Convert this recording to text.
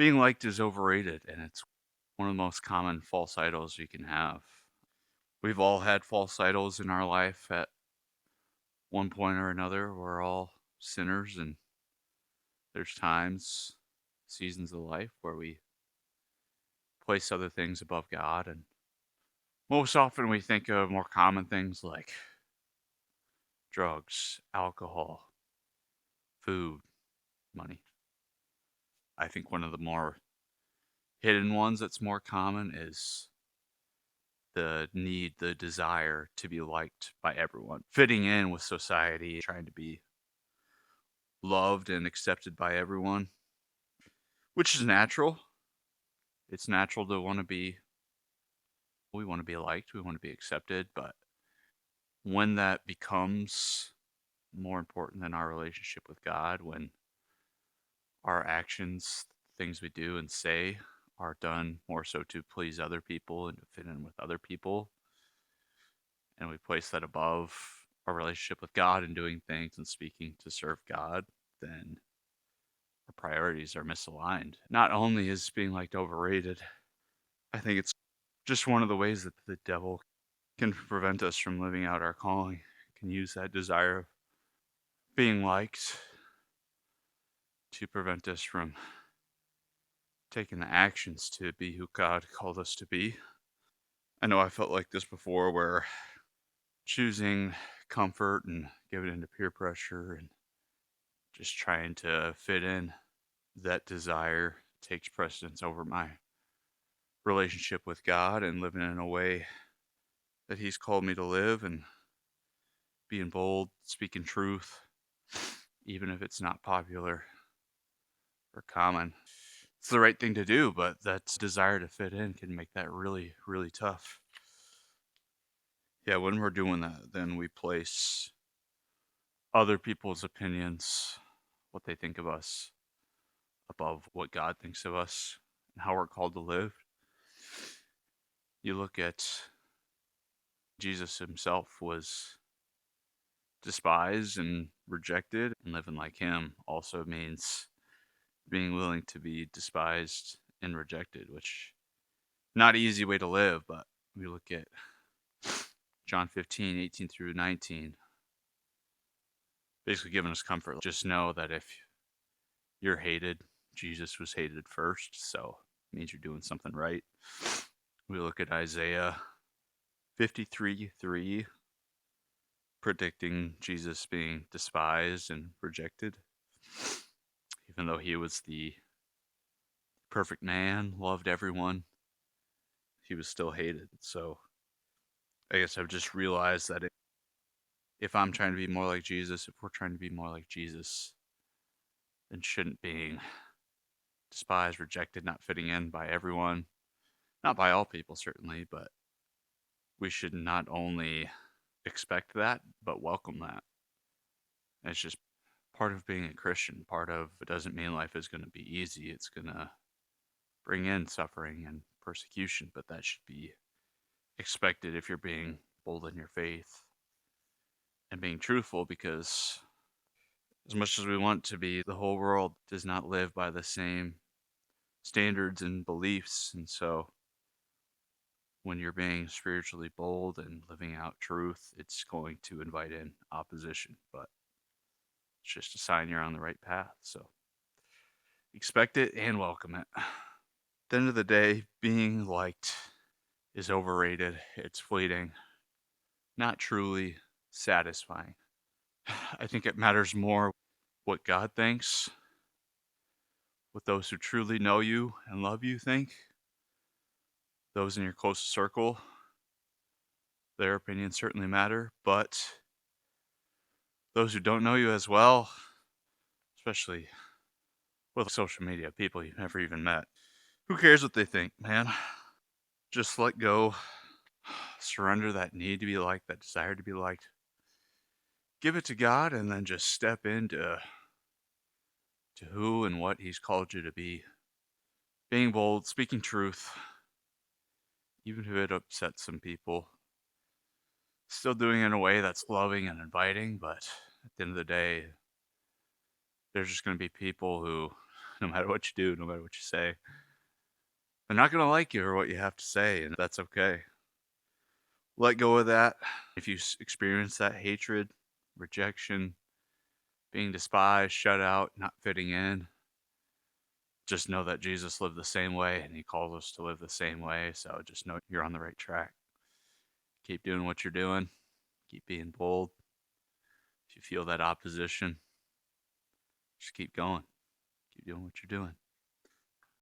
Being liked is overrated, and it's one of the most common false idols you can have. We've all had false idols in our life at one point or another. We're all sinners, and there's times, seasons of life where we place other things above God. And most often we think of more common things like drugs, alcohol, food, money. I think one of the more hidden ones that's more common is the need, the desire to be liked by everyone, fitting in with society, trying to be loved and accepted by everyone, which is natural. It's natural to we want to be liked, we want to be accepted, but when that becomes more important than our relationship with God, when our actions, things we do and say, are done more so to please other people and to fit in with other people, and we place that above our relationship with God and doing things and speaking to serve God, then our priorities are misaligned. Not only is being liked overrated, I think it's just one of the ways that the devil can prevent us from living out our calling. Can use that desire of being liked to prevent us from taking the actions to be who God called us to be. I know I felt like this before, where choosing comfort and giving into peer pressure and just trying to fit in, that desire takes precedence over my relationship with God and living in a way that He's called me to live, and being bold, speaking truth, even if it's not popular or common. It's the right thing to do, but that desire to fit in can make that really, really tough. Yeah, when we're doing that, then we place other people's opinions, what they think of us, above what God thinks of us and how we're called to live. You look at Jesus himself was despised and rejected, and living like him also means being willing to be despised and rejected, which not an easy way to live, but we look at John 15:18 through 19, basically giving us comfort. Just know that if you're hated, Jesus was hated first, so it means you're doing something right. We look at Isaiah 53:3, predicting Jesus being despised and rejected. Even though he was the perfect man, loved everyone, he was still hated. So I guess I've just realized that if I'm trying to be more like Jesus, if we're trying to be more like Jesus, then shouldn't being despised, rejected, not fitting in by everyone, not by all people certainly, but we should not only expect that, but welcome that. It's just part of being a Christian. Part of it doesn't mean life is going to be easy. It's going to bring in suffering and persecution, but that should be expected if you're being bold in your faith and being truthful, because as much as we want to be, the whole world does not live by the same standards and beliefs. And so when you're being spiritually bold and living out truth, it's going to invite in opposition, but it's just a sign you're on the right path. So expect it and welcome it. At the end of the day, being liked is overrated. It's fleeting, not truly satisfying. I think it matters more what God thinks, what those who truly know you and love you think, those in your closest circle. Their opinions certainly matter, but those who don't know you as well, especially with social media, people you've never even met, who cares what they think, man? Just let go, surrender that need to be liked, that desire to be liked, give it to God, and then just step into who and what He's called you to be. Being bold, speaking truth, even if it upsets some people. Still doing it in a way that's loving and inviting, but at the end of the day, there's just going to be people who no matter what you do, no matter what you say. They're not going to like you or what you have to say, and that's okay. Let go of that. If you experience that hatred, rejection, being despised, shut out, not fitting in, just know that Jesus lived the same way and he calls us to live the same way. So just know you're on the right track. Keep doing what you're doing. Keep being bold. If you feel that opposition, just keep going. Keep doing what you're doing.